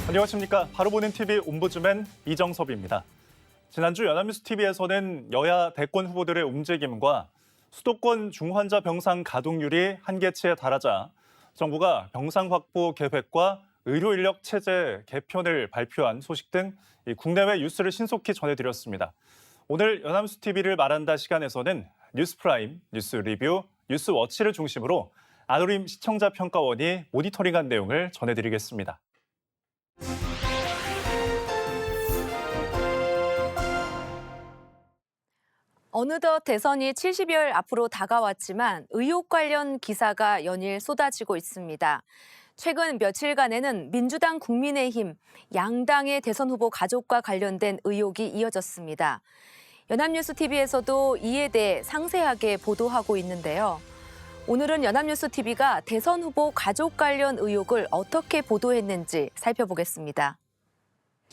안녕하십니까. 바로 보는 TV 옴부즈맨 이정섭입니다. 지난주 연합뉴스TV에서는 여야 대권 후보들의 움직임과 수도권 중환자 병상 가동률이 한계치에 달하자 정부가 병상 확보 계획과 의료 인력 체제 개편을 발표한 소식 등 국내외 뉴스를 신속히 전해드렸습니다. 오늘 연합뉴스TV를 말한다 시간에서는 뉴스프라임, 뉴스리뷰, 뉴스워치를 중심으로 안우림 시청자 평가원이 모니터링한 내용을 전해드리겠습니다. 어느덧 대선이 70여일 앞으로 다가왔지만 의혹 관련 기사가 연일 쏟아지고 있습니다. 최근 며칠간에는 민주당, 국민의힘, 양당의 대선 후보 가족과 관련된 의혹이 이어졌습니다. 연합뉴스TV에서도 이에 대해 상세하게 보도하고 있는데요. 오늘은 연합뉴스TV가 대선 후보 가족 관련 의혹을 어떻게 보도했는지 살펴보겠습니다.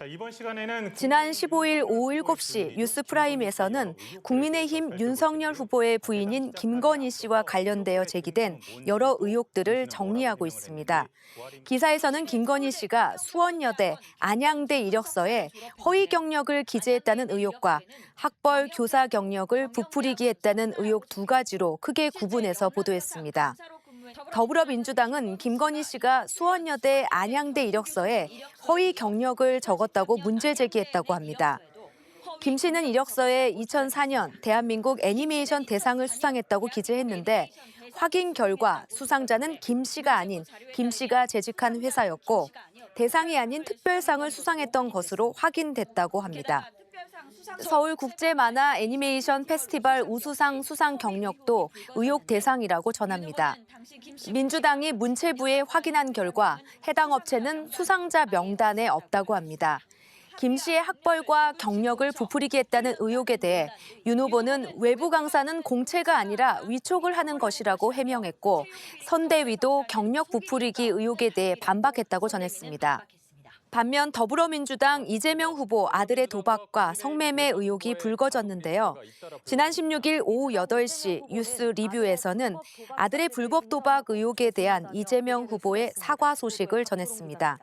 이번 시간에는 지난 15일 오후 7시 뉴스프라임에서는 국민의힘 윤석열 후보의 부인인 김건희 씨와 관련되어 제기된 여러 의혹들을 정리하고 있습니다. 기사에서는 김건희 씨가 수원여대, 안양대 이력서에 허위 경력을 기재했다는 의혹과 학벌, 교사 경력을 부풀리기 했다는 의혹 두 가지로 크게 구분해서 보도했습니다. 더불어민주당은 김건희 씨가 수원여대, 안양대 이력서에 허위 경력을 적었다고 문제 제기했다고 합니다. 김 씨는 이력서에 2004년 대한민국 애니메이션 대상을 수상했다고 기재했는데 확인 결과 수상자는 김 씨가 아닌 김 씨가 재직한 회사였고 대상이 아닌 특별상을 수상했던 것으로 확인됐다고 합니다. 서울국제만화 애니메이션 페스티벌 우수상 수상 경력도 의혹 대상이라고 전합니다. 민주당이 문체부에 확인한 결과 해당 업체는 수상자 명단에 없다고 합니다. 김 씨의 학벌과 경력을 부풀리게 했다는 의혹에 대해 윤 후보는 외부 강사는 공채가 아니라 위촉을 하는 것이라고 해명했고 선대위도 경력 부풀리기 의혹에 대해 반박했다고 전했습니다. 반면 더불어민주당 이재명 후보 아들의 도박과 성매매 의혹이 불거졌는데요. 지난 16일 오후 8시 뉴스 리뷰에서는 아들의 불법 도박 의혹에 대한 이재명 후보의 사과 소식을 전했습니다.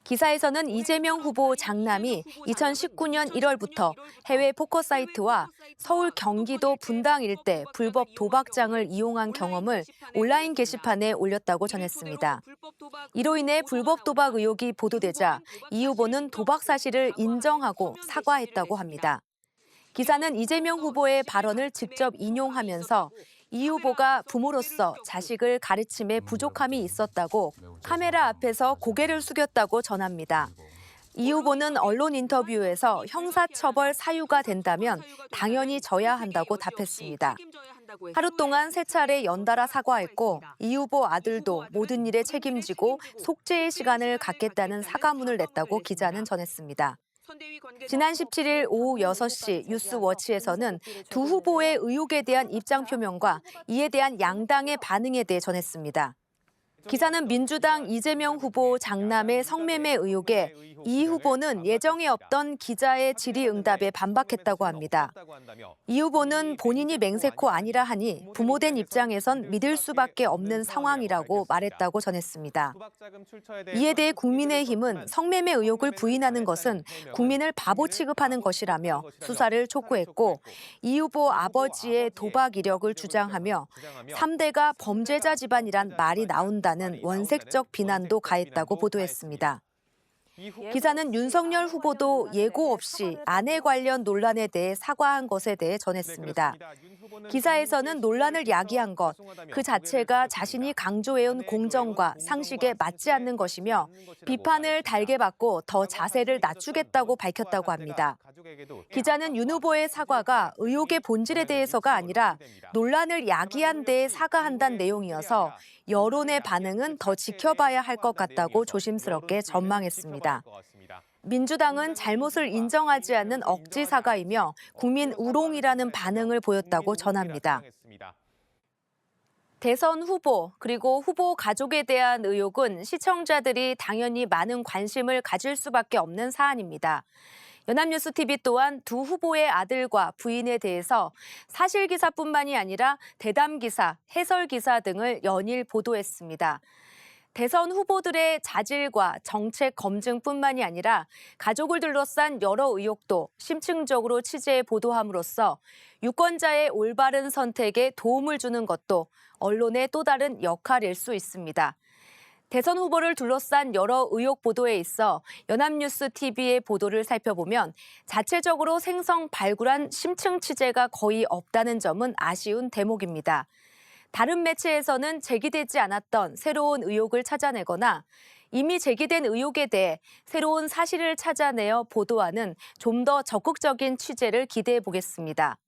기사에서는 이재명 후보 장남이 2019년 1월부터 해외 포커 사이트와 서울 경기도 분당 일대 불법 도박장을 이용한 경험을 온라인 게시판에 올렸다고 전했습니다. 이로 인해 불법 도박 의혹이 보도되자 이 후보는 도박 사실을 인정하고 사과했다고 합니다. 기사는 이재명 후보의 발언을 직접 인용하면서 이 후보가 부모로서 자식을 가르침에 부족함이 있었다고 카메라 앞에서 고개를 숙였다고 전합니다. 이 후보는 언론 인터뷰에서 형사처벌 사유가 된다면 당연히 져야 한다고 답했습니다. 하루 동안 3차례 연달아 사과했고 이 후보 아들도 모든 일에 책임지고 속죄의 시간을 갖겠다는 사과문을 냈다고 기자는 전했습니다. 지난 17일 오후 6시 뉴스워치에서는 두 후보의 의혹에 대한 입장 표명과 이에 대한 양당의 반응에 대해 전했습니다. 기사는 민주당 이재명 후보 장남의 성매매 의혹에 이 후보는 예정에 없던 기자의 질의응답에 반박했다고 합니다. 이 후보는 본인이 맹세코 아니라 하니 부모된 입장에선 믿을 수밖에 없는 상황이라고 말했다고 전했습니다. 이에 대해 국민의힘은 성매매 의혹을 부인하는 것은 국민을 바보 취급하는 것이라며 수사를 촉구했고 이 후보 아버지의 도박 이력을 주장하며 3대가 범죄자 집안이란 말이 나온다는 원색적 비난도 가했다고 보도했습니다. 기사는 윤석열 후보도 예고 없이 아내 관련 논란에 대해 사과한 것에 대해 전했습니다. 기사에서는 논란을 야기한 것, 그 자체가 자신이 강조해온 공정과 상식에 맞지 않는 것이며 비판을 달게 받고 더 자세를 낮추겠다고 밝혔다고 합니다. 기자는 윤 후보의 사과가 의혹의 본질에 대해서가 아니라 논란을 야기한 데에 사과한다는 내용이어서 여론의 반응은 더 지켜봐야 할 것 같다고 조심스럽게 전망했습니다. 민주당은 잘못을 인정하지 않는 억지 사과이며 국민 우롱이라는 반응을 보였다고 전합니다. 대선 후보 그리고 후보 가족에 대한 의혹은 시청자들이 당연히 많은 관심을 가질 수밖에 없는 사안입니다. 연합뉴스TV 또한 두 후보의 아들과 부인에 대해서 사실기사뿐만이 아니라 대담기사, 해설기사 등을 연일 보도했습니다. 대선 후보들의 자질과 정책 검증뿐만이 아니라 가족을 둘러싼 여러 의혹도 심층적으로 취재해 보도함으로써 유권자의 올바른 선택에 도움을 주는 것도 언론의 또 다른 역할일 수 있습니다. 대선 후보를 둘러싼 여러 의혹 보도에 있어 연합뉴스 TV의 보도를 살펴보면 자체적으로 생성 발굴한 심층 취재가 거의 없다는 점은 아쉬운 대목입니다. 다른 매체에서는 제기되지 않았던 새로운 의혹을 찾아내거나 이미 제기된 의혹에 대해 새로운 사실을 찾아내어 보도하는 좀 더 적극적인 취재를 기대해 보겠습니다.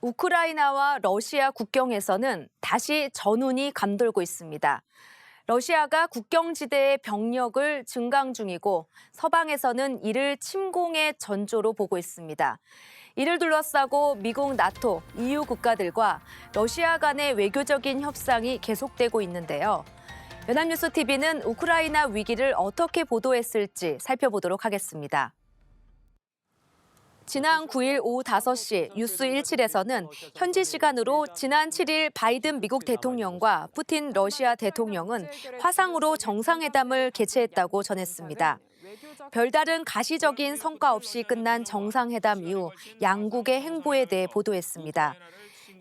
우크라이나와 러시아 국경에서는 다시 전운이 감돌고 있습니다. 러시아가 국경지대의 병력을 증강 중이고 서방에서는 이를 침공의 전조로 보고 있습니다. 이를 둘러싸고 미국, 나토, EU 국가들과 러시아 간의 외교적인 협상이 계속되고 있는데요. 연합뉴스 TV는 우크라이나 위기를 어떻게 보도했을지 살펴보도록 하겠습니다. 지난 9일 오후 5시 뉴스 17에서는 현지 시간으로 지난 7일 바이든 미국 대통령과 푸틴 러시아 대통령은 화상으로 정상회담을 개최했다고 전했습니다. 별다른 가시적인 성과 없이 끝난 정상회담 이후 양국의 행보에 대해 보도했습니다.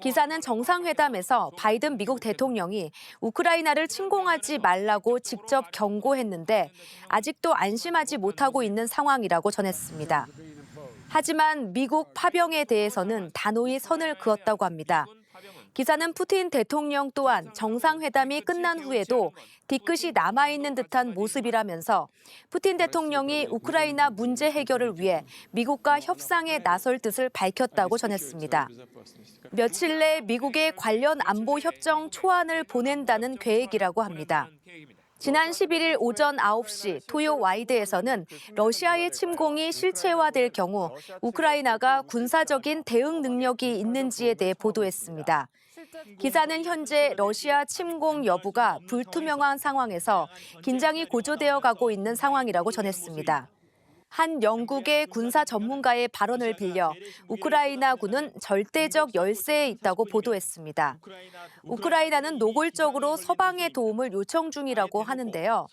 기사는 정상회담에서 바이든 미국 대통령이 우크라이나를 침공하지 말라고 직접 경고했는데 아직도 안심하지 못하고 있는 상황이라고 전했습니다. 하지만 미국 파병에 대해서는 단호히 선을 그었다고 합니다. 기사는 푸틴 대통령 또한 정상회담이 끝난 후에도 뒤끝이 남아있는 듯한 모습이라면서 푸틴 대통령이 우크라이나 문제 해결을 위해 미국과 협상에 나설 뜻을 밝혔다고 전했습니다. 며칠 내 미국에 관련 안보 협정 초안을 보낸다는 계획이라고 합니다. 지난 11일 오전 9시 토요 와이드에서는 러시아의 침공이 실체화될 경우 우크라이나가 군사적인 대응 능력이 있는지에 대해 보도했습니다. 기사는 현재 러시아 침공 여부가 불투명한 상황에서 긴장이 고조되어 가고 있는 상황이라고 전했습니다. 한 영국의 군사 전문가의 발언을 빌려 우크라이나군은 절대적 열세에 있다고 보도했습니다. 우크라이나는 노골적으로 서방의 도움을 요청 중이라고 하는데요.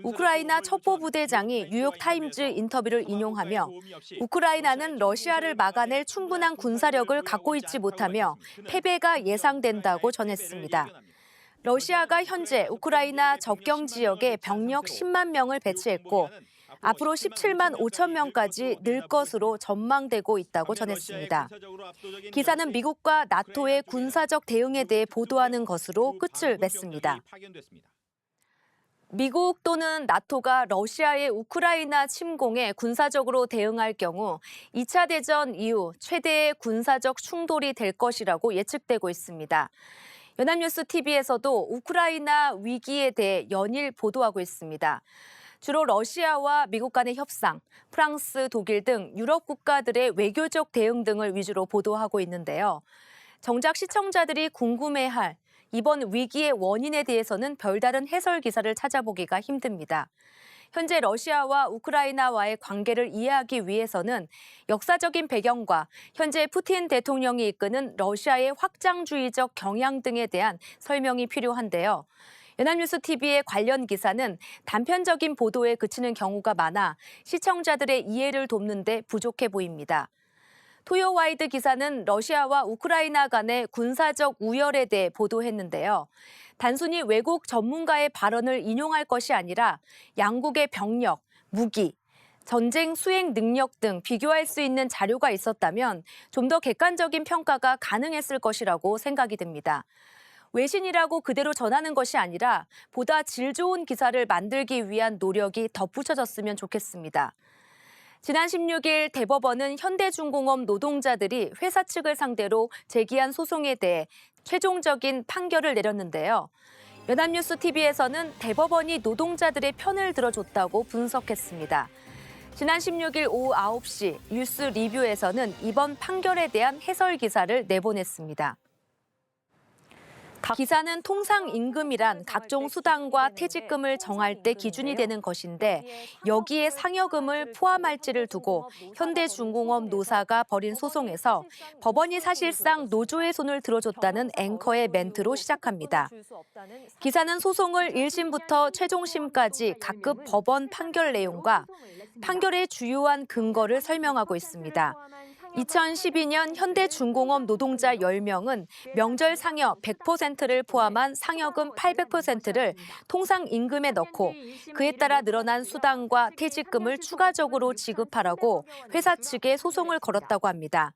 우크라이나 첩보부대장이 뉴욕타임즈 인터뷰를 인용하며 우크라이나는 러시아를 막아낼 충분한 군사력을 갖고 있지 못하며 패배가 예상된다고 전했습니다. 러시아가 현재 우크라이나 접경 지역에 병력 10만 명을 배치했고 앞으로 17만 5천 명까지 늘 것으로 전망되고 있다고 전했습니다. 기사는 미국과 나토의 군사적 대응에 대해 보도하는 것으로 끝을 맺습니다. 미국 또는 나토가 러시아의 우크라이나 침공에 군사적으로 대응할 경우 2차 대전 이후 최대의 군사적 충돌이 될 것이라고 예측되고 있습니다. 연합뉴스 TV에서도 우크라이나 위기에 대해 연일 보도하고 있습니다. 주로 러시아와 미국 간의 협상, 프랑스, 독일 등 유럽 국가들의 외교적 대응 등을 위주로 보도하고 있는데요. 정작 시청자들이 궁금해할 이번 위기의 원인에 대해서는 별다른 해설 기사를 찾아보기가 힘듭니다. 현재 러시아와 우크라이나와의 관계를 이해하기 위해서는 역사적인 배경과 현재 푸틴 대통령이 이끄는 러시아의 확장주의적 경향 등에 대한 설명이 필요한데요. 연합뉴스 TV의 관련 기사는 단편적인 보도에 그치는 경우가 많아 시청자들의 이해를 돕는 데 부족해 보입니다. 토요와이드 기사는 러시아와 우크라이나 간의 군사적 우열에 대해 보도했는데요. 단순히 외국 전문가의 발언을 인용할 것이 아니라 양국의 병력, 무기, 전쟁 수행 능력 등 비교할 수 있는 자료가 있었다면 좀 더 객관적인 평가가 가능했을 것이라고 생각이 듭니다. 외신이라고 그대로 전하는 것이 아니라 보다 질 좋은 기사를 만들기 위한 노력이 덧붙여졌으면 좋겠습니다. 지난 16일 대법원은 현대중공업 노동자들이 회사 측을 상대로 제기한 소송에 대해 최종적인 판결을 내렸는데요. 연합뉴스 TV에서는 대법원이 노동자들의 편을 들어줬다고 분석했습니다. 지난 16일 오후 9시 뉴스 리뷰에서는 이번 판결에 대한 해설 기사를 내보냈습니다. 기사는 통상임금이란 각종 수당과 퇴직금을 정할 때 기준이 되는 것인데 여기에 상여금을 포함할지를 두고 현대중공업 노사가 벌인 소송에서 법원이 사실상 노조의 손을 들어줬다는 앵커의 멘트로 시작합니다. 기사는 소송을 1심부터 최종심까지 각급 법원 판결 내용과 판결의 주요한 근거를 설명하고 있습니다. 2012년 현대중공업 노동자 10명은 명절 상여 100%를 포함한 상여금 800%를 통상임금에 넣고 그에 따라 늘어난 수당과 퇴직금을 추가적으로 지급하라고 회사 측에 소송을 걸었다고 합니다.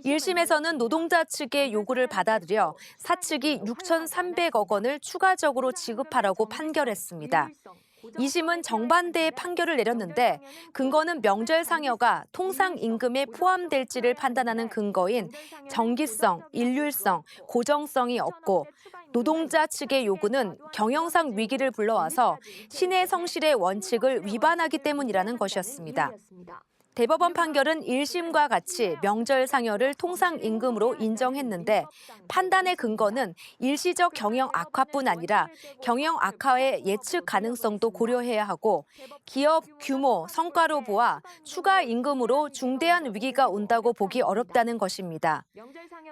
1심에서는 노동자 측의 요구를 받아들여 사측이 6,300억 원을 추가적으로 지급하라고 판결했습니다. 2심은 정반대의 판결을 내렸는데 근거는 명절 상여가 통상임금에 포함될지를 판단하는 근거인 정기성, 일률성, 고정성이 없고 노동자 측의 요구는 경영상 위기를 불러와서 신의 성실의 원칙을 위반하기 때문이라는 것이었습니다. 대법원 판결은 1심과 같이 명절 상여를 통상임금으로 인정했는데 판단의 근거는 일시적 경영 악화뿐 아니라 경영 악화의 예측 가능성도 고려해야 하고 기업 규모, 성과로 보아 추가 임금으로 중대한 위기가 온다고 보기 어렵다는 것입니다.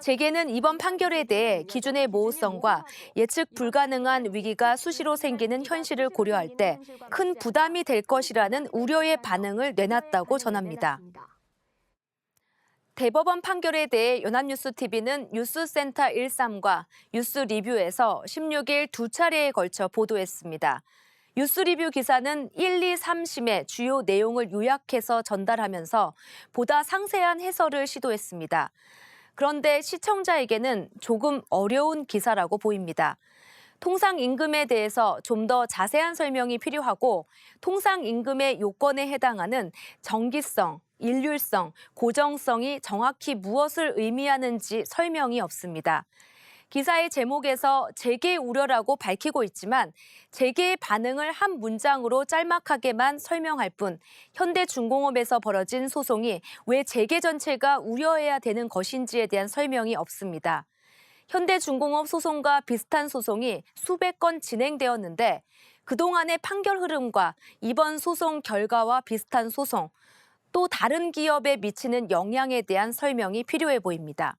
재계는 이번 판결에 대해 기준의 모호성과 예측 불가능한 위기가 수시로 생기는 현실을 고려할 때 큰 부담이 될 것이라는 우려의 반응을 내놨다고 전합니다. 대법원 판결에 대해 연합뉴스TV는 뉴스센터 13과 뉴스리뷰에서 16일 두 차례에 걸쳐 보도했습니다. 뉴스리뷰 기사는 1, 2, 3심의 주요 내용을 요약해서 전달하면서 보다 상세한 해설을 시도했습니다. 그런데 시청자에게는 조금 어려운 기사라고 보입니다. 통상임금에 대해서 좀 더 자세한 설명이 필요하고 통상임금의 요건에 해당하는 정기성, 일률성, 고정성이 정확히 무엇을 의미하는지 설명이 없습니다. 기사의 제목에서 재계 우려라고 밝히고 있지만 재계의 반응을 한 문장으로 짤막하게만 설명할 뿐 현대중공업에서 벌어진 소송이 왜 재계 전체가 우려해야 되는 것인지에 대한 설명이 없습니다. 현대중공업 소송과 비슷한 소송이 수백 건 진행되었는데 그동안의 판결 흐름과 이번 소송 결과와 비슷한 소송, 또 다른 기업에 미치는 영향에 대한 설명이 필요해 보입니다.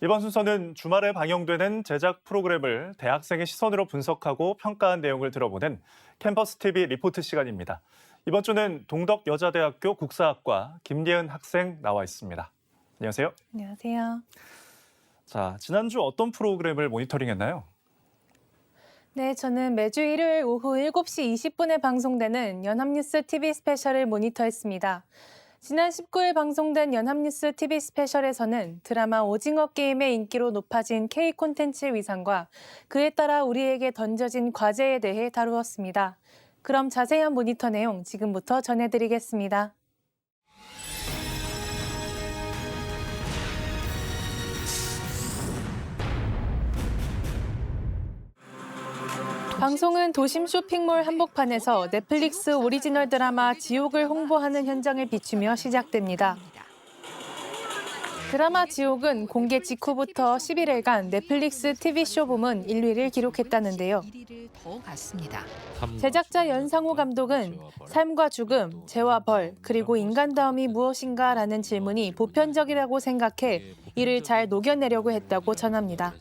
이번 순서는 주말에 방영되는 제작 프로그램을 대학생의 시선으로 분석하고 평가한 내용을 들어보는 캠퍼스 TV 리포트 시간입니다. 이번 주는 동덕여자대학교 국사학과 김예은 학생 나와 있습니다. 안녕하세요. 안녕하세요. 자, 지난주 어떤 프로그램을 모니터링했나요? 네, 저는 매주 일요일 오후 7시 20분에 방송되는 연합뉴스 TV 스페셜을 모니터했습니다. 지난 19일 방송된 연합뉴스 TV 스페셜에서는 드라마 오징어 게임의 인기로 높아진 K 콘텐츠 위상과 그에 따라 우리에게 던져진 과제에 대해 다루었습니다. 그럼 자세한 모니터 내용 지금부터 전해드리겠습니다. 방송은 도심 쇼핑몰 한복판에서 넷플릭스 오리지널 드라마 지옥을 홍보하는 현장을 비추며 시작됩니다. 드라마 지옥은 공개 직후부터 11일간 넷플릭스 TV쇼 부문 1위를 기록했다는데요. 제작자 연상호 감독은 삶과 죽음, 죄와 벌, 그리고 인간다움이 무엇인가라는 질문이 보편적이라고 생각해 이를 잘 녹여내려고 했다고 전합니다.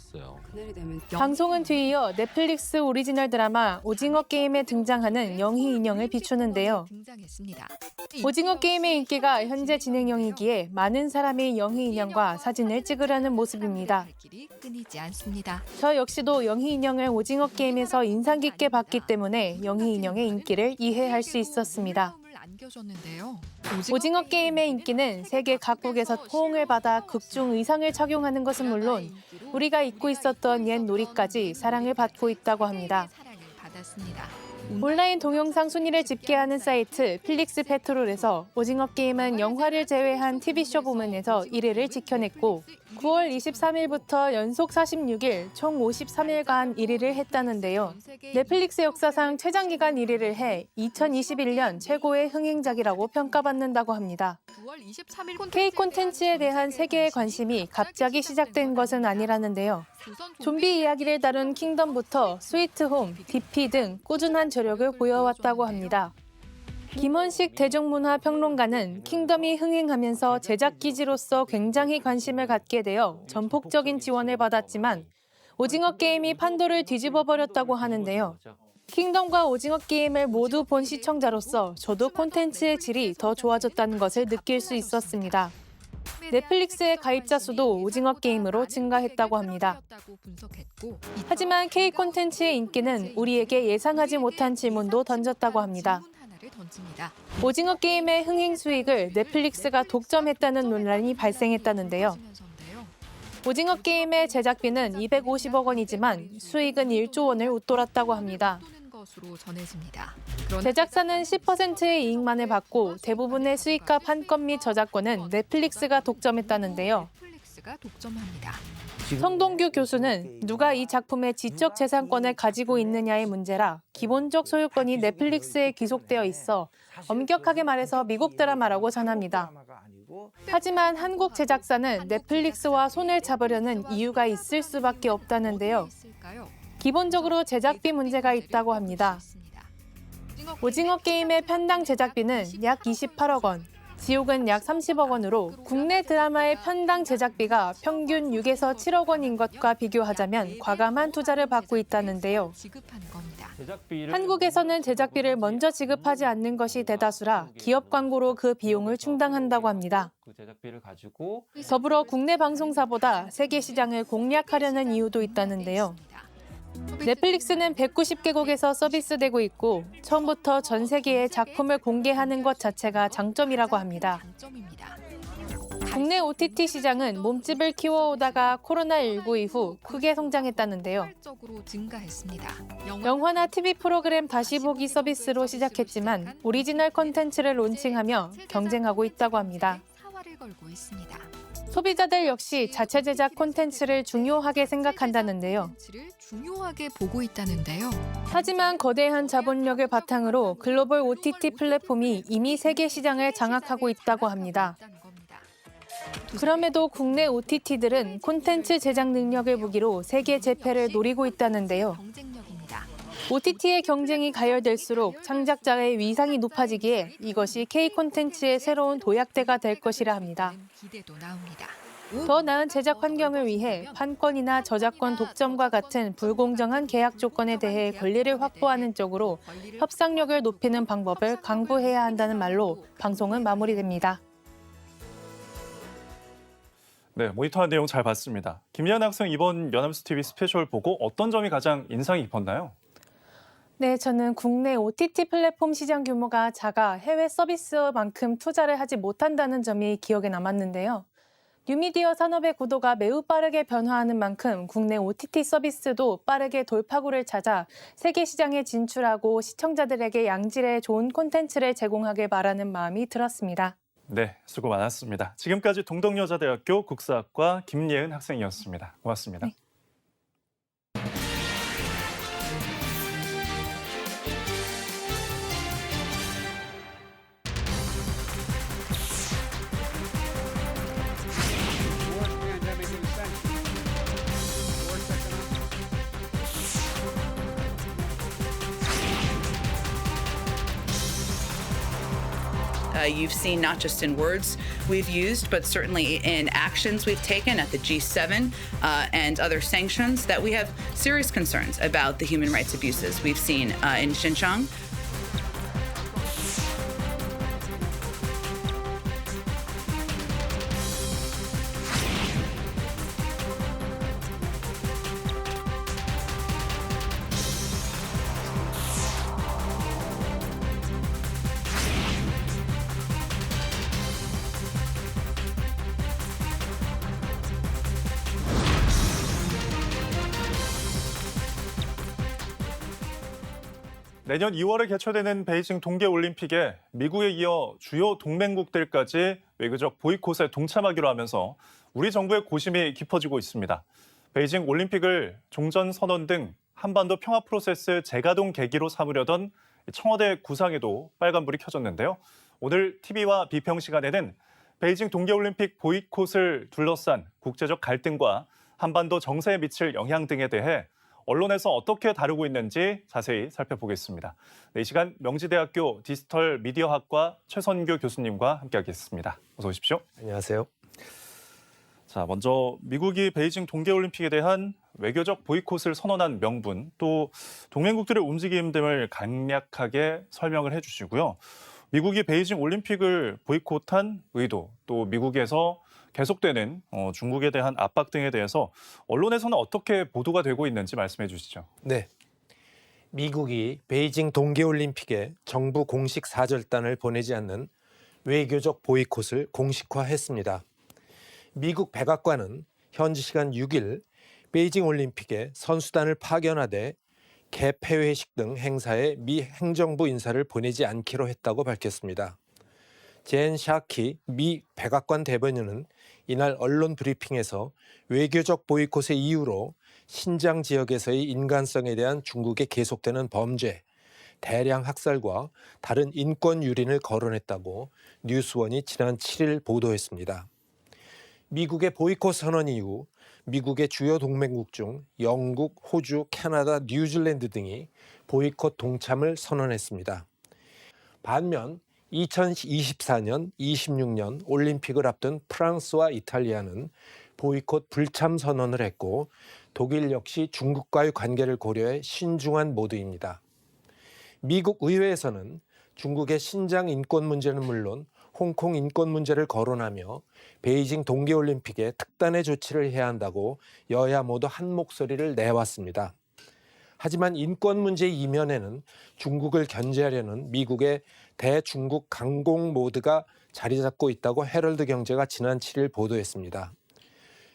방송은 뒤이어 넷플릭스 오리지널 드라마 오징어 게임에 등장하는 영희 인형을 비추는데요. 오징어 게임의 인기가 현재 진행형이기에 많은 사람이 영희 인형과 사진을 찍으려는 모습입니다. 저 역시도 영희 인형을 오징어 게임에서 인상 깊게 봤기 때문에 영희 인형의 인기를 이해할 수 있었습니다. 오징어 게임의 인기는 세계 각국에서 호응을 받아 극중 의상을 착용하는 것은 물론 우리가 잊고 있었던 옛 놀이까지 사랑을 받고 있다고 합니다. 온라인 동영상 순위를 집계하는 사이트 플릭스 페트롤에서 오징어 게임은 영화를 제외한 TV쇼 부문에서 1위를 지켜냈고 9월 23일부터 연속 46일 총 53일간 1위를 했다는데요. 넷플릭스 역사상 최장기간 1위를 해 2021년 최고의 흥행작이라고 평가받는다고 합니다. K 콘텐츠에 대한 세계의 관심이 갑자기 시작된 것은 아니라는데요. 좀비 이야기를 다룬 킹덤부터 스위트홈, DP 등 꾸준한 저력을 보여왔다고 합니다. 김원식 대중문화평론가는 킹덤이 흥행하면서 제작기지로서 굉장히 관심을 갖게 되어 전폭적인 지원을 받았지만 오징어 게임이 판도를 뒤집어버렸다고 하는데요. 킹덤과 오징어 게임을 모두 본 시청자로서 저도 콘텐츠의 질이 더 좋아졌다는 것을 느낄 수 있었습니다. 넷플릭스의 가입자 수도 오징어 게임으로 증가했다고 합니다. 하지만 K 콘텐츠의 인기는 우리에게 예상하지 못한 질문도 던졌다고 합니다. 오징어 게임의 흥행 수익을 넷플릭스가 독점했다는 논란이 발생했다는데요. 오징어 게임의 제작비는 250억 원이지만 수익은 1조 원을 웃돌았다고 합니다. 제작사는 10%의 이익만을 받고 대부분의 수익과 판권 및 저작권은 넷플릭스가 독점했다는데요. 성동규 교수는 누가 이 작품의 지적 재산권을 가지고 있느냐의 문제라 기본적 소유권이 넷플릭스에 귀속되어 있어 엄격하게 말해서 미국 드라마라고 전합니다. 하지만 한국 제작사는 넷플릭스와 손을 잡으려는 이유가 있을 수밖에 없다는데요. 기본적으로 제작비 문제가 있다고 합니다. 오징어 게임의 편당 제작비는 약 28억 원, 지옥은 약 30억 원으로 국내 드라마의 편당 제작비가 평균 6에서 7억 원인 것과 비교하자면 과감한 투자를 받고 있다는데요. 한국에서는 제작비를 먼저 지급하지 않는 것이 대다수라 기업 광고로 그 비용을 충당한다고 합니다. 더불어 국내 방송사보다 세계 시장을 공략하려는 이유도 있다는데요. 넷플릭스는 190개국에서 서비스되고 있고 처음부터 전 세계의 작품을 공개하는 것 자체가 장점이라고 합니다. 국내 OTT 시장은 몸집을 키워오다가 코로나19 이후 크게 성장했다는데요. 영화나 TV 프로그램 다시 보기 서비스로 시작했지만 오리지널 콘텐츠를 론칭하며 경쟁하고 있다고 합니다. 소비자들 역시 자체 제작 콘텐츠를 중요하게 생각한다는데요. 하지만 거대한 자본력을 바탕으로 글로벌 OTT 플랫폼이 이미 세계 시장을 장악하고 있다고 합니다. 그럼에도 국내 OTT들은 콘텐츠 제작 능력을 무기로 세계 재패를 노리고 있다는데요. OTT의 경쟁이 가열될수록 창작자의 위상이 높아지기에 이것이 K 콘텐츠의 새로운 도약대가 될 것이라 합니다. 더 나은 제작 환경을 위해 판권이나 저작권 독점과 같은 불공정한 계약 조건에 대해 권리를 확보하는 쪽으로 협상력을 높이는 방법을 강구해야 한다는 말로 방송은 마무리됩니다. 네, 모니터한 내용 잘 봤습니다. 김예은 학생 이번 연합뉴스 TV 스페셜 보고 어떤 점이 가장 인상이 깊었나요? 네, 저는 국내 OTT 플랫폼 시장 규모가 작아 해외 서비스만큼 투자를 하지 못한다는 점이 기억에 남았는데요. 뉴미디어 산업의 구도가 매우 빠르게 변화하는 만큼 국내 OTT 서비스도 빠르게 돌파구를 찾아 세계 시장에 진출하고 시청자들에게 양질의 좋은 콘텐츠를 제공하길 바라는 마음이 들었습니다. 네, 수고 많았습니다. 지금까지 동덕여자대학교 국사학과 김예은 학생이었습니다. 고맙습니다. 네. You've seen not just in words we've used, but certainly in actions we've taken at the G7 and other sanctions that we have serious concerns about the human rights abuses we've seen in Xinjiang. 내년 2월에 개최되는 베이징 동계올림픽에 미국에 이어 주요 동맹국들까지 외교적 보이콧에 동참하기로 하면서 우리 정부의 고심이 깊어지고 있습니다. 베이징 올림픽을 종전선언 등 한반도 평화 프로세스 재가동 계기로 삼으려던 청와대 구상에도 빨간불이 켜졌는데요. 오늘 TV와 비평 시간에는 베이징 동계올림픽 보이콧을 둘러싼 국제적 갈등과 한반도 정세에 미칠 영향 등에 대해 언론에서 어떻게 다루고 있는지 자세히 살펴보겠습니다. 이 시간 명지대학교 디지털 미디어학과 최선규 교수님과 함께하겠습니다. 어서 오십시오. 안녕하세요. 자, 먼저 미국이 베이징 동계올림픽에 대한 외교적 보이콧을 선언한 명분, 또 동맹국들의 움직임 등을 간략하게 설명을 해주시고요. 미국이 베이징 올림픽을 보이콧한 의도, 또 미국에서 계속되는 중국에 대한 압박 등에 대해서 언론에서는 어떻게 보도가 되고 있는지 말씀해 주시죠. 네. 미국이 베이징 동계올림픽에 정부 공식 사절단을 보내지 않는 외교적 보이콧을 공식화했습니다. 미국 백악관은 현지 시간 6일 베이징 올림픽에 선수단을 파견하되 개폐회식 등 행사에 미 행정부 인사를 보내지 않기로 했다고 밝혔습니다. 젠 샤키 미 백악관 대변인은 이날 언론 브리핑에서 외교적 보이콧의 이유로 신장 지역에서의 인간성에 대한 중국의 계속되는 범죄, 대량 학살과 다른 인권 유린을 거론했다고 뉴스원이 지난 7일 보도했습니다. 미국의 보이콧 선언 이후 미국의 주요 동맹국 중 영국, 호주, 캐나다, 뉴질랜드 등이 보이콧 동참을 선언했습니다. 반면 2024년, 26년 올림픽을 앞둔 프랑스와 이탈리아는 보이콧 불참 선언을 했고 독일 역시 중국과의 관계를 고려해 신중한 모드입니다. 미국 의회에서는 중국의 신장 인권 문제는 물론 홍콩 인권 문제를 거론하며 베이징 동계올림픽에 특단의 조치를 해야 한다고 여야 모두 한 목소리를 내왔습니다. 하지만 인권 문제 이면에는 중국을 견제하려는 미국의 대중국 강공 모드가 자리 잡고 있다고 헤럴드 경제가 지난 7일 보도했습니다.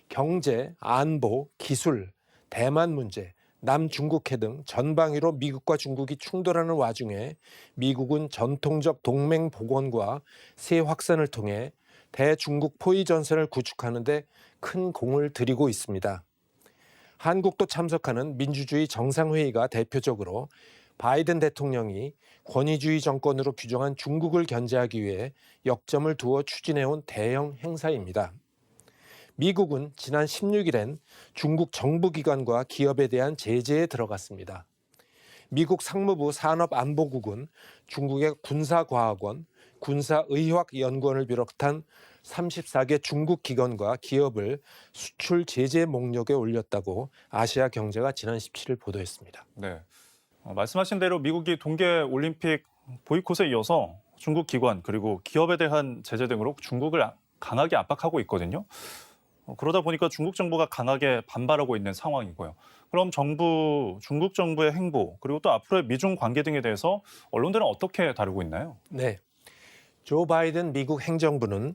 경제, 안보, 기술, 대만 문제, 남중국해 등 전방위로 미국과 중국이 충돌하는 와중에 미국은 전통적 동맹 복원과 세 확산을 통해 대중국 포위 전선을 구축하는 데 큰 공을 들이고 있습니다. 한국도 참석하는 민주주의 정상회의가 대표적으로 바이든 대통령이 권위주의 정권으로 규정한 중국을 견제하기 위해 역점을 두어 추진해온 대형 행사입니다. 미국은 지난 16일엔 중국 정부기관과 기업에 대한 제재에 들어갔습니다. 미국 상무부 산업안보국은 중국의 군사과학원, 군사의학연구원을 비롯한 34개 중국 기관과 기업을 수출 제재 목록에 올렸다고 아시아경제가 지난 17일 보도했습니다. 네, 말씀하신 대로 미국이 동계올림픽 보이콧에 이어서 중국 기관 그리고 기업에 대한 제재 등으로 중국을 강하게 압박하고 있거든요. 그러다 보니까 중국 정부가 강하게 반발하고 있는 상황이고요. 그럼 중국 정부의 행보 그리고 또 앞으로의 미중 관계 등에 대해서 언론들은 어떻게 다루고 있나요? 네, 조 바이든 미국 행정부는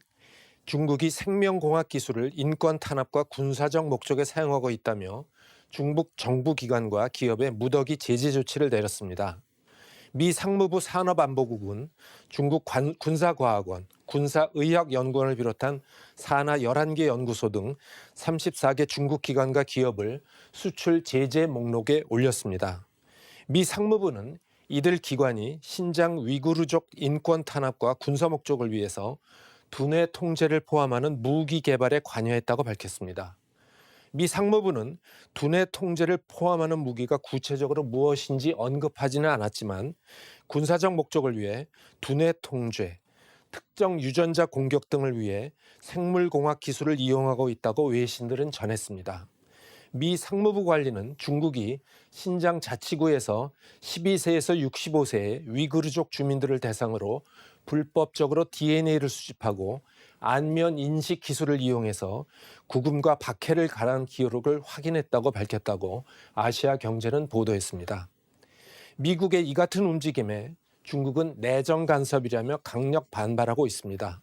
중국이 생명공학 기술을 인권 탄압과 군사적 목적에 사용하고 있다며 중국 정부기관과 기업에 무더기 제재 조치를 내렸습니다. 미 상무부 산업안보국은 중국 군사과학원, 군사의학연구원을 비롯한 산하 11개 연구소 등 34개 중국 기관과 기업을 수출 제재 목록에 올렸습니다. 미 상무부는 이들 기관이 신장 위구르족 인권 탄압과 군사 목적을 위해서 두뇌 통제를 포함하는 무기 개발에 관여했다고 밝혔습니다. 미 상무부는 두뇌 통제를 포함하는 무기가 구체적으로 무엇인지 언급하지는 않았지만 군사적 목적을 위해 두뇌 통제, 특정 유전자 공격 등을 위해 생물공학 기술을 이용하고 있다고 외신들은 전했습니다. 미 상무부 관리는 중국이 신장 자치구에서 12세에서 65세의 위구르족 주민들을 대상으로 불법적으로 DNA를 수집하고 안면 인식 기술을 이용해서 구금과 박해를 가한 기록을 확인했다고 밝혔다고 아시아경제는 보도했습니다. 미국의 이 같은 움직임에 중국은 내정 간섭이라며 강력 반발하고 있습니다.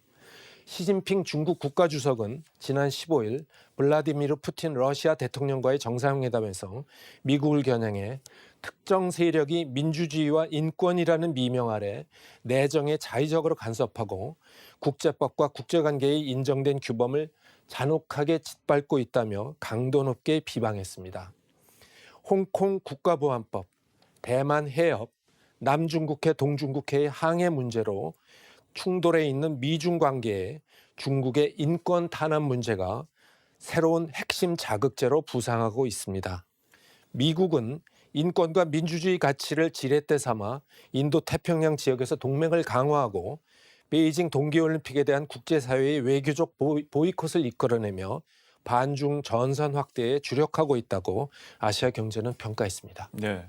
시진핑 중국 국가주석은 지난 15일 블라디미르 푸틴 러시아 대통령과의 정상회담에서 미국을 겨냥해 특정 세력이 민주주의와 인권이라는 미명 아래 내정에 자의적으로 간섭하고 국제법과 국제관계에 인정된 규범을 잔혹하게 짓밟고 있다며 강도 높게 비방했습니다. 홍콩 국가보안법, 대만 해협, 남중국해, 동중국해의 항해 문제로 충돌해 있는 미중 관계에 중국의 인권 탄압 문제가 새로운 핵심 자극제로 부상하고 있습니다. 미국은 인권과 민주주의 가치를 지렛대 삼아 인도 태평양 지역에서 동맹을 강화하고 베이징 동계올림픽에 대한 국제사회의 외교적 보이콧을 이끌어내며 반중 전선 확대에 주력하고 있다고 아시아경제는 평가했습니다. 네.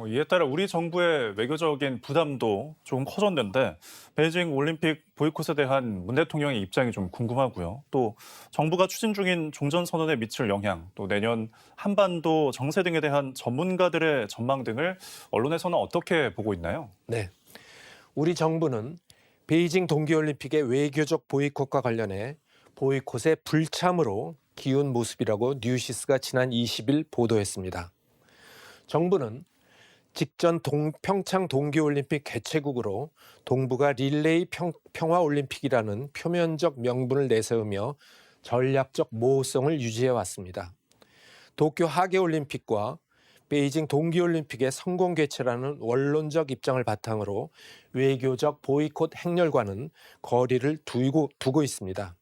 이에 따라 우리 정부의 외교적인 부담도 조금 커졌는데 베이징 올림픽 보이콧에 대한 문 대통령의 입장이 좀 궁금하고요. 또 정부가 추진 중인 종전선언에 미칠 영향, 또 내년 한반도 정세 등에 대한 전문가들의 전망 등을 언론에서는 어떻게 보고 있나요? 네, 우리 정부는 베이징 동계올림픽의 외교적 보이콧과 관련해 보이콧의 불참으로 기운 모습이라고 뉴시스가 지난 20일 보도했습니다. 정부는 직전 평창 동계올림픽 개최국으로 동북아 릴레이 평화올림픽이라는 표면적 명분을 내세우며 전략적 모호성을 유지해왔습니다. 도쿄 하계올림픽과 베이징 동계올림픽의 성공 개최라는 원론적 입장을 바탕으로 외교적 보이콧 행렬과는 거리를 두고 있습니다.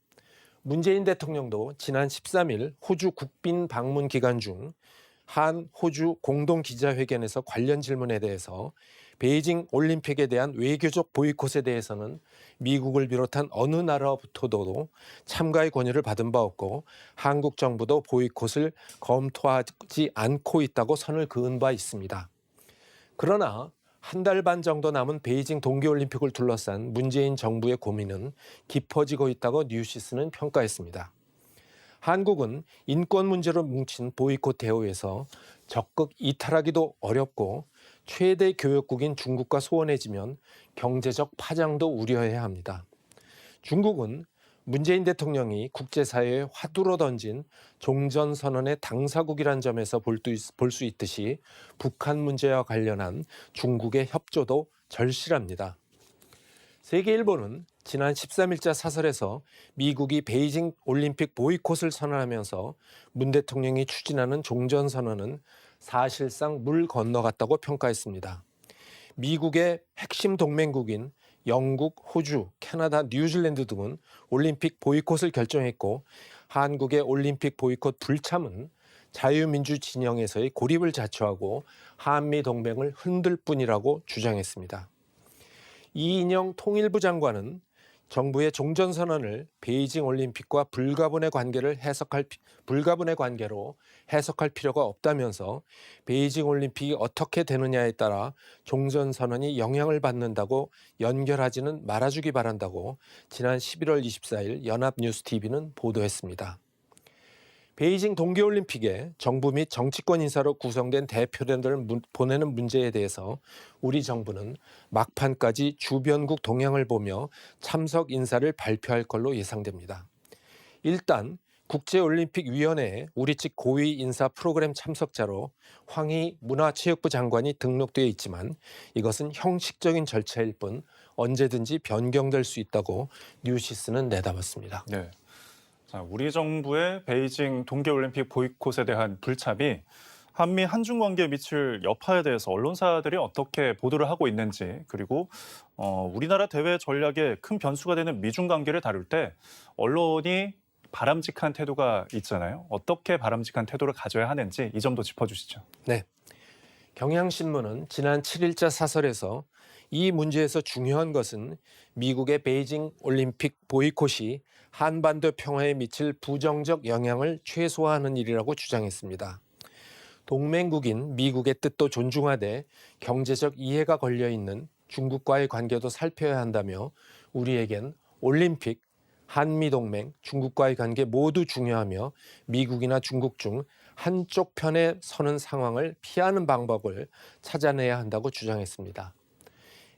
문재인 대통령도 지난 13일 호주 국빈 방문 기간 중 한 호주 공동 기자회견에서 관련 질문에 대해서 베이징 올림픽에 대한 외교적 보이콧에 대해서는 미국을 비롯한 어느 나라부터도 참가의 권유를 받은 바 없고 한국 정부도 보이콧을 검토하지 않고 있다고 선을 그은 바 있습니다. 그러나 한 달 반 정도 남은 베이징 동계올림픽을 둘러싼 문재인 정부의 고민은 깊어지고 있다고 뉴시스는 평가했습니다. 한국은 인권 문제로 뭉친 보이콧 대우에서 적극 이탈하기도 어렵고 최대 교역국인 중국과 소원해지면 경제적 파장도 우려해야 합니다. 중국은 문재인 대통령이 국제사회에 화두로 던진 종전선언의 당사국이란 점에서 볼 수 있듯이 북한 문제와 관련한 중국의 협조도 절실합니다. 세계일보는 지난 13일자 사설에서 미국이 베이징 올림픽 보이콧을 선언하면서 문 대통령이 추진하는 종전선언은 사실상 물 건너갔다고 평가했습니다. 미국의 핵심 동맹국인 영국, 호주, 캐나다, 뉴질랜드 등은 올림픽 보이콧을 결정했고 한국의 올림픽 보이콧 불참은 자유민주 진영에서의 고립을 자초하고 한미 동맹을 흔들 뿐이라고 주장했습니다. 이인영 통일부 장관은 정부의 종전선언을 베이징 올림픽과 불가분의 관계로 해석할 필요가 없다면서 베이징 올림픽이 어떻게 되느냐에 따라 종전선언이 영향을 받는다고 연결하지는 말아주기 바란다고 지난 11월 24일 연합뉴스TV는 보도했습니다. 베이징 동계올림픽에 정부 및 정치권 인사로 구성된 대표단들을 보내는 문제에 대해서 우리 정부는 막판까지 주변국 동향을 보며 참석 인사를 발표할 걸로 예상됩니다. 일단 국제올림픽위원회에 우리 측 고위 인사 프로그램 참석자로 황희 문화체육부 장관이 등록되어 있지만 이것은 형식적인 절차일 뿐 언제든지 변경될 수 있다고 뉴시스는 내다봤습니다. 네. 자, 우리 정부의 베이징 동계올림픽 보이콧에 대한 불참이 한미 한중 관계에 미칠 여파에 대해서 언론사들이 어떻게 보도를 하고 있는지, 그리고 우리나라 대외 전략에 큰 변수가 되는 미중 관계를 다룰 때 언론이 바람직한 태도가 있잖아요. 어떻게 바람직한 태도를 가져야 하는지 이 점도 짚어주시죠. 네, 경향신문은 지난 7일자 사설에서 이 문제에서 중요한 것은 미국의 베이징 올림픽 보이콧이 한반도 평화에 미칠 부정적 영향을 최소화하는 일이라고 주장했습니다. 동맹국인 미국의 뜻도 존중하되 경제적 이해가 걸려있는 중국과의 관계도 살펴야 한다며 우리에겐 올림픽, 한미동맹, 중국과의 관계 모두 중요하며 미국이나 중국 중 한쪽 편에 서는 상황을 피하는 방법을 찾아내야 한다고 주장했습니다.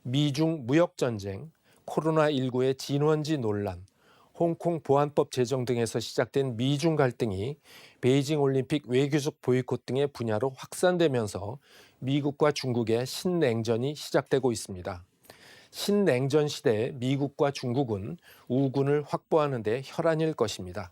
미중 무역전쟁, 코로나19의 진원지 논란, 홍콩 보안법 제정 등에서 시작된 미중 갈등이 베이징 올림픽 외교적 보이콧 등의 분야로 확산되면서 미국과 중국의 신냉전이 시작되고 있습니다. 신냉전 시대에 미국과 중국은 우군을 확보하는 데 혈안일 것입니다.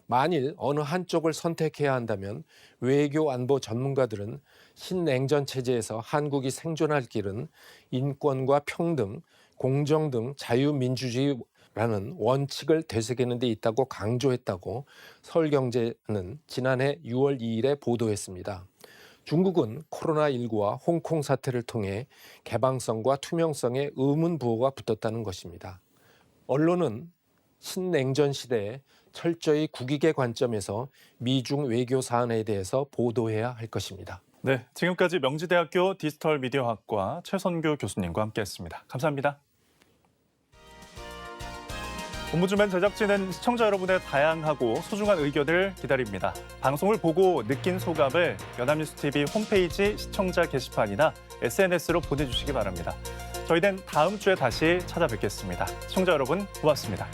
만일 어느 한쪽을 선택해야 한다면 외교 안보 전문가들은 신냉전 체제에서 한국이 생존할 길은 인권과 평등, 공정 등 자유민주주의 라는 원칙을 되새기는 데 있다고 강조했다고 서울경제는 지난해 6월 2일에 보도했습니다. 중국은 코로나19와 홍콩 사태를 통해 개방성과 투명성에 의문 부호가 붙었다는 것입니다. 언론은 신냉전 시대에 철저히 국익의 관점에서 미중 외교 사안에 대해서 보도해야 할 것입니다. 네, 지금까지 명지대학교 디지털 미디어학과 최선규 교수님과 함께했습니다. 감사합니다. 옴부즈맨 제작진은 시청자 여러분의 다양하고 소중한 의견을 기다립니다. 방송을 보고 느낀 소감을 연합뉴스TV 홈페이지 시청자 게시판이나 SNS로 보내주시기 바랍니다. 저희는 다음 주에 다시 찾아뵙겠습니다. 시청자 여러분 고맙습니다.